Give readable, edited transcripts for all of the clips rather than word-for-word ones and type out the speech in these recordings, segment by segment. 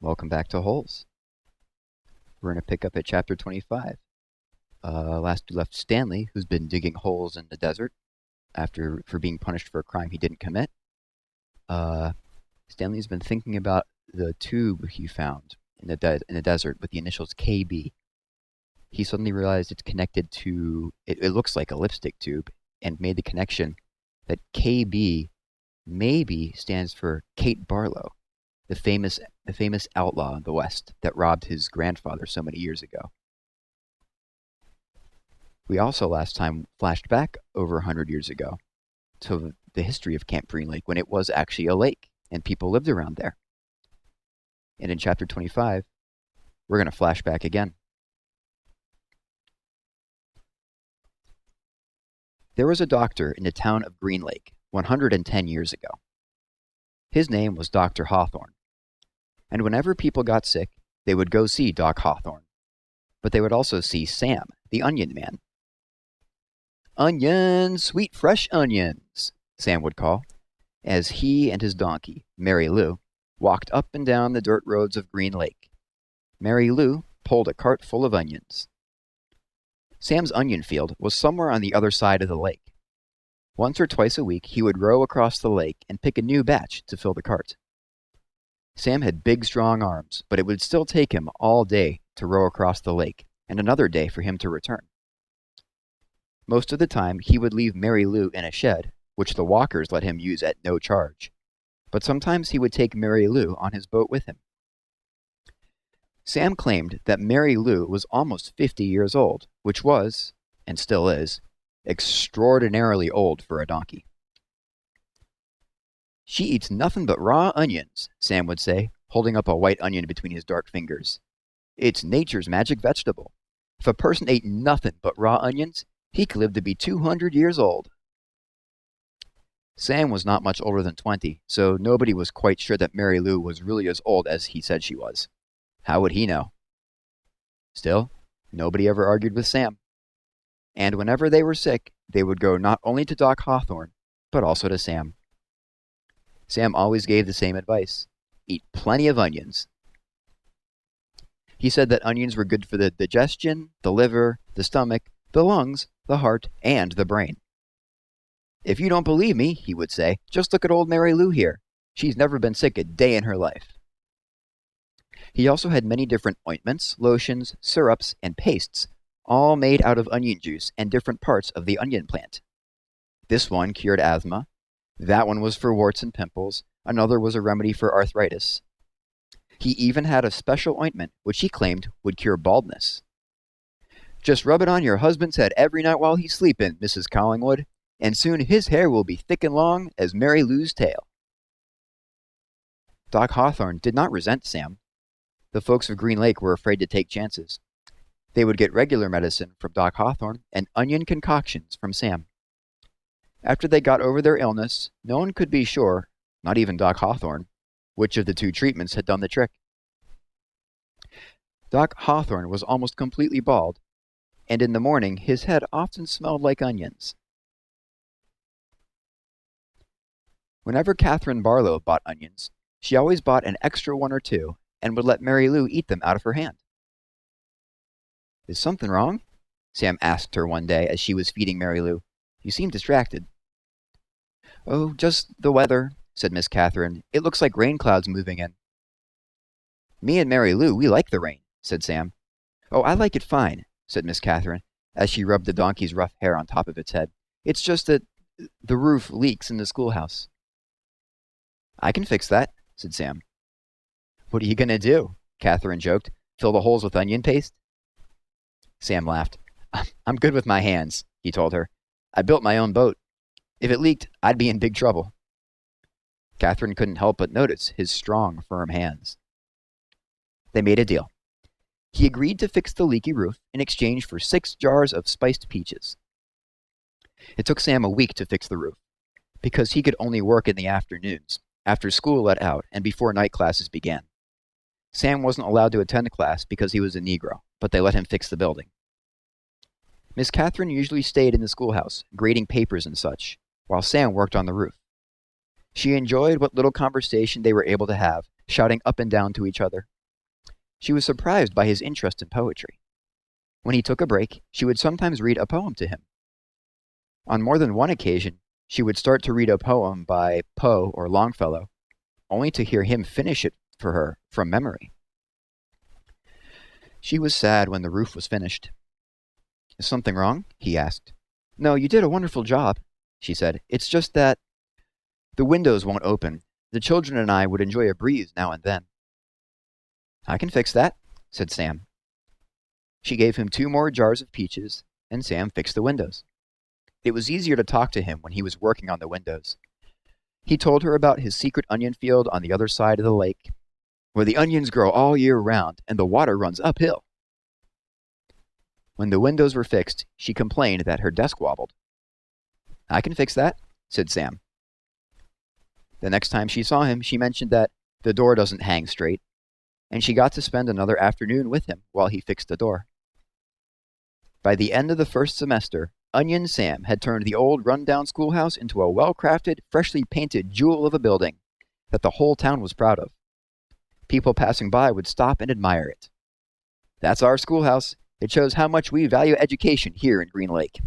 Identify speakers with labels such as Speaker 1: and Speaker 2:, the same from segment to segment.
Speaker 1: Welcome back to Holes. We're going to pick up at chapter 25. Last we left Stanley, who's been digging holes in the desert for being punished for a crime he didn't commit. Stanley's been thinking about the tube he found in the desert with the initials KB. He suddenly realized it's connected to, it looks like a lipstick tube, and made the connection that KB maybe stands for Kate Barlow, the famous outlaw in the West that robbed his grandfather so many years ago. We also last time flashed back over 100 years ago to the history of Camp Green Lake when it was actually a lake and people lived around there. And in chapter 25, we're going to flash back again. There was a doctor in the town of Green Lake 110 years ago. His name was Dr. Hawthorne. And whenever people got sick, they would go see Doc Hawthorne. But they would also see Sam, the onion man. "Onions, sweet fresh onions," Sam would call, as he and his donkey, Mary Lou, walked up and down the dirt roads of Green Lake. Mary Lou pulled a cart full of onions. Sam's onion field was somewhere on the other side of the lake. Once or twice a week, he would row across the lake and pick a new batch to fill the cart. Sam had big, strong arms, but it would still take him all day to row across the lake, and another day for him to return. Most of the time, he would leave Mary Lou in a shed, which the walkers let him use at no charge. But sometimes he would take Mary Lou on his boat with him. Sam claimed that Mary Lou was almost 50 years old, which was, and still is, extraordinarily old for a donkey. "She eats nothing but raw onions," Sam would say, holding up a white onion between his dark fingers. "It's nature's magic vegetable. If a person ate nothing but raw onions, he could live to be 200 years old." Sam was not much older than 20, so nobody was quite sure that Mary Lou was really as old as he said she was. How would he know? Still, nobody ever argued with Sam. And whenever they were sick, they would go not only to Doc Hawthorne, but also to Sam. Sam always gave the same advice: eat plenty of onions. He said that onions were good for the digestion, the liver, the stomach, the lungs, the heart, and the brain. "If you don't believe me," he would say, "just look at old Mary Lou here. She's never been sick a day in her life." He also had many different ointments, lotions, syrups, and pastes, all made out of onion juice and different parts of the onion plant. This one cured asthma. That one was for warts and pimples. Another was a remedy for arthritis. He even had a special ointment which he claimed would cure baldness. "Just rub it on your husband's head every night while he's sleeping, Mrs. Collingwood, and soon his hair will be thick and long as Mary Lou's tail." Doc Hawthorne did not resent Sam. The folks of Green Lake were afraid to take chances. They would get regular medicine from Doc Hawthorne and onion concoctions from Sam. After they got over their illness, no one could be sure, not even Doc Hawthorne, which of the two treatments had done the trick. Doc Hawthorne was almost completely bald, and in the morning his head often smelled like onions. Whenever Catherine Barlow bought onions, she always bought an extra one or two and would let Mary Lou eat them out of her hand. "Is something wrong?" Sam asked her one day as she was feeding Mary Lou. "You seem distracted." "Oh, just the weather," said Miss Catherine. "It looks like rain clouds moving in." "Me and Mary Lou, we like the rain," said Sam. "Oh, I like it fine," said Miss Catherine, as she rubbed the donkey's rough hair on top of its head. "It's just that the roof leaks in the schoolhouse." "I can fix that," said Sam. "What are you going to do?" Catherine joked. "Fill the holes with onion paste?" Sam laughed. "I'm good with my hands," he told her. "I built my own boat. If it leaked, I'd be in big trouble." Catherine couldn't help but notice his strong, firm hands. They made a deal. He agreed to fix the leaky roof in exchange for 6 jars of spiced peaches. It took Sam a week to fix the roof, because he could only work in the afternoons, after school let out and before night classes began. Sam wasn't allowed to attend class because he was a Negro, but they let him fix the building. Miss Catherine usually stayed in the schoolhouse, grading papers and such, while Sam worked on the roof. She enjoyed what little conversation they were able to have, shouting up and down to each other. She was surprised by his interest in poetry. When he took a break, she would sometimes read a poem to him. On more than one occasion, she would start to read a poem by Poe or Longfellow, only to hear him finish it for her from memory. She was sad when the roof was finished. Is something wrong? He asked. No, you did a wonderful job, she said. It's just that the windows won't open. The children and I would enjoy a breeze now and then. I can fix that, said Sam. She gave him 2 more jars of peaches, and Sam fixed the windows. It was easier to talk to him when he was working on the windows. He told her about his secret onion field on the other side of the lake, where the onions grow all year round and the water runs uphill. When the windows were fixed, she complained that her desk wobbled. I can fix that, said Sam. The next time she saw him, she mentioned that the door doesn't hang straight, and she got to spend another afternoon with him while he fixed the door. By the end of the first semester, Onion Sam had turned the old run-down schoolhouse into a well-crafted, freshly painted jewel of a building that the whole town was proud of. People passing by would stop and admire it. That's our schoolhouse. It shows how much we value education here in Green Lake.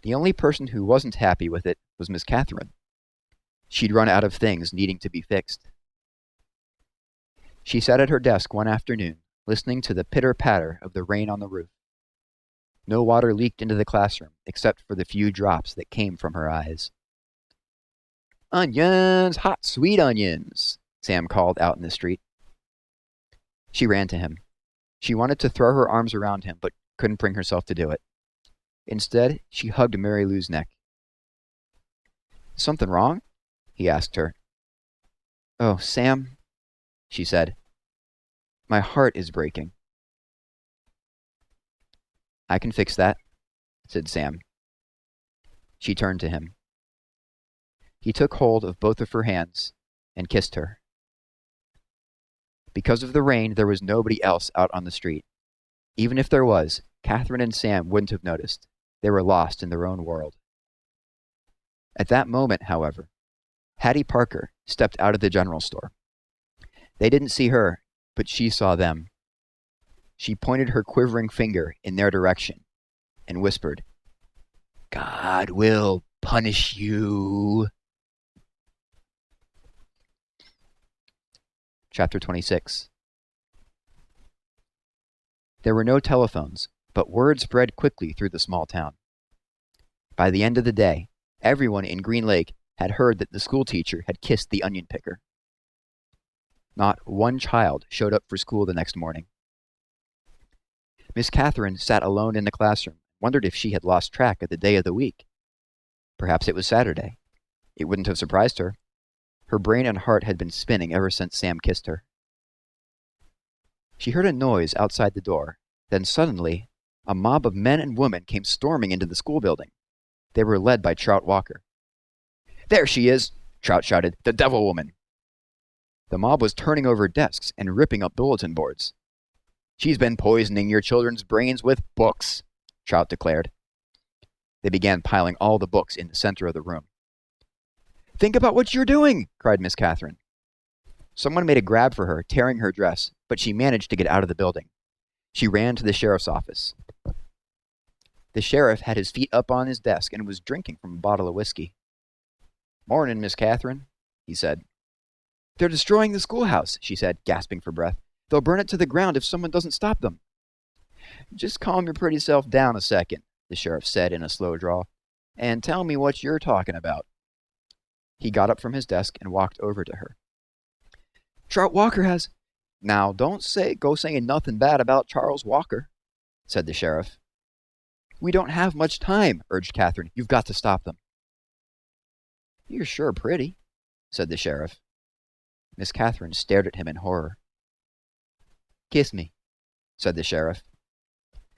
Speaker 1: The only person who wasn't happy with it was Miss Catherine. She'd run out of things needing to be fixed. She sat at her desk one afternoon, listening to the pitter-patter of the rain on the roof. No water leaked into the classroom, except for the few drops that came from her eyes. Onions! Hot, sweet onions! Sam called out in the street. She ran to him. She wanted to throw her arms around him, but couldn't bring herself to do it. Instead, she hugged Mary Lou's neck. Something wrong? He asked her. Oh, Sam, she said. My heart is breaking. I can fix that, said Sam. She turned to him. He took hold of both of her hands and kissed her. Because of the rain, there was nobody else out on the street. Even if there was, Catherine and Sam wouldn't have noticed. They were lost in their own world. At that moment, however, Hattie Parker stepped out of the general store. They didn't see her, but she saw them. She pointed her quivering finger in their direction and whispered, God will punish you. Chapter 26. There were no telephones, but word spread quickly through the small town. By the end of the day, everyone in Green Lake had heard that the schoolteacher had kissed the onion picker. Not one child showed up for school the next morning. Miss Catherine sat alone in the classroom, wondered if she had lost track of the day of the week. Perhaps it was Saturday. It wouldn't have surprised her. Her brain and heart had been spinning ever since Sam kissed her. She heard a noise outside the door. Then suddenly, a mob of men and women came storming into the school building. They were led by Trout Walker. There she is, Trout shouted, the devil woman. The mob was turning over desks and ripping up bulletin boards. She's been poisoning your children's brains with books, Trout declared. They began piling all the books in the center of the room. Think about what you're doing, cried Miss Catherine. Someone made a grab for her, tearing her dress, but she managed to get out of the building. She ran to the sheriff's office. The sheriff had his feet up on his desk and was drinking from a bottle of whiskey. Morning, Miss Catherine, he said. They're destroying the schoolhouse, she said, gasping for breath. They'll burn it to the ground if someone doesn't stop them. Just calm your pretty self down a second, the sheriff said in a slow drawl, and tell me what you're talking about. He got up from his desk and walked over to her. Trout Walker has... Now, don't go saying nothing bad about Charles Walker, said the sheriff. We don't have much time, urged Catherine. You've got to stop them. You're sure pretty, said the sheriff. Miss Catherine stared at him in horror. Kiss me, said the sheriff.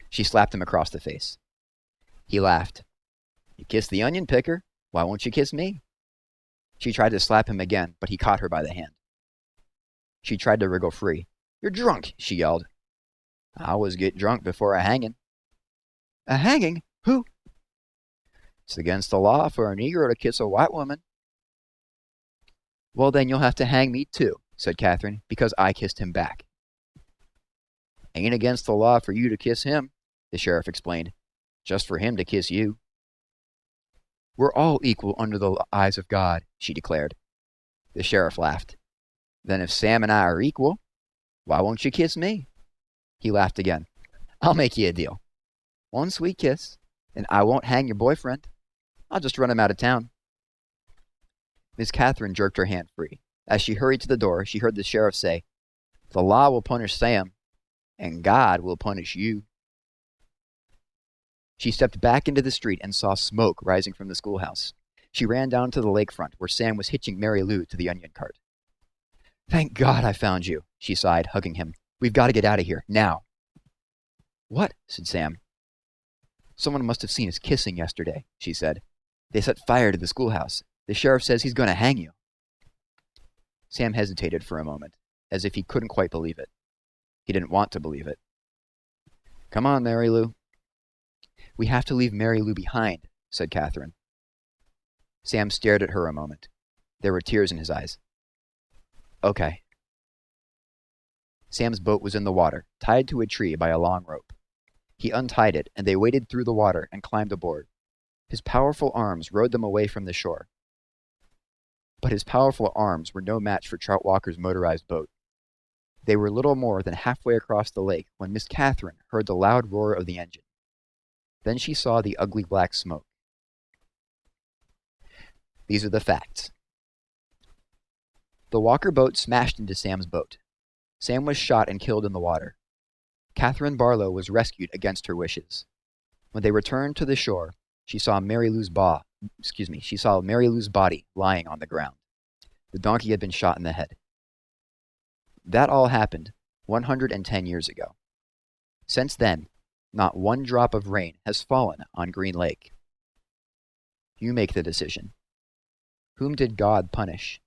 Speaker 1: She slapped him across the face. He laughed. You kissed the onion picker. Why won't you kiss me? She tried to slap him again, but he caught her by the hand. She tried to wriggle free. You're drunk, she yelled. I always get drunk before a hanging. A hanging? Who? It's against the law for a Negro to kiss a white woman, Well, then you'll have to hang me too, said Catherine, because I kissed him back. Ain't against the law for you to kiss him, the sheriff explained. Just for him to kiss you. We're all equal under the eyes of God, she declared. The sheriff laughed. Then if Sam and I are equal, why won't you kiss me? He laughed again. I'll make you a deal. One sweet kiss, and I won't hang your boyfriend. I'll just run him out of town. Miss Catherine jerked her hand free. As she hurried to the door, she heard the sheriff say, The law will punish Sam, and God will punish you. She stepped back into the street and saw smoke rising from the schoolhouse. She ran down to the lakefront, where Sam was hitching Mary Lou to the onion cart. Thank God I found you, she sighed, hugging him. We've got to get out of here, now. What? Said Sam. Someone must have seen us kissing yesterday, she said. They set fire to the schoolhouse. The sheriff says he's going to hang you. Sam hesitated for a moment, as if he couldn't quite believe it. He didn't want to believe it. Come on, Mary Lou. We have to leave Mary Lou behind, said Catherine. Sam stared at her a moment. There were tears in his eyes. Okay. Sam's boat was in the water, tied to a tree by a long rope. He untied it, and they waded through the water and climbed aboard. His powerful arms rowed them away from the shore. But his powerful arms were no match for Trout Walker's motorized boat. They were little more than halfway across the lake when Miss Catherine heard the loud roar of the engine. Then she saw the ugly black smoke. These are the facts. The Walker boat smashed into Sam's boat. Sam was shot and killed in the water. Catherine Barlow was rescued against her wishes. When they returned to the shore, she saw Mary Lou's body lying on the ground. The donkey had been shot in the head. That all happened 110 years ago. Since then, not one drop of rain has fallen on Green Lake. You make the decision. Whom did God punish?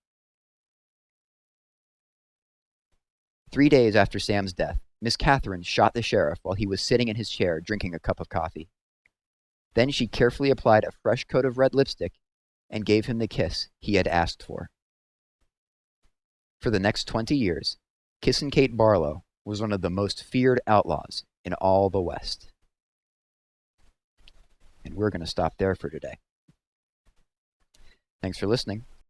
Speaker 1: 3 days after Sam's death, Miss Catherine shot the sheriff while he was sitting in his chair drinking a cup of coffee. Then she carefully applied a fresh coat of red lipstick and gave him the kiss he had asked for. For the next 20 years, Kissin' Kate Barlow was one of the most feared outlaws in all the West. And we're going to stop there for today. Thanks for listening.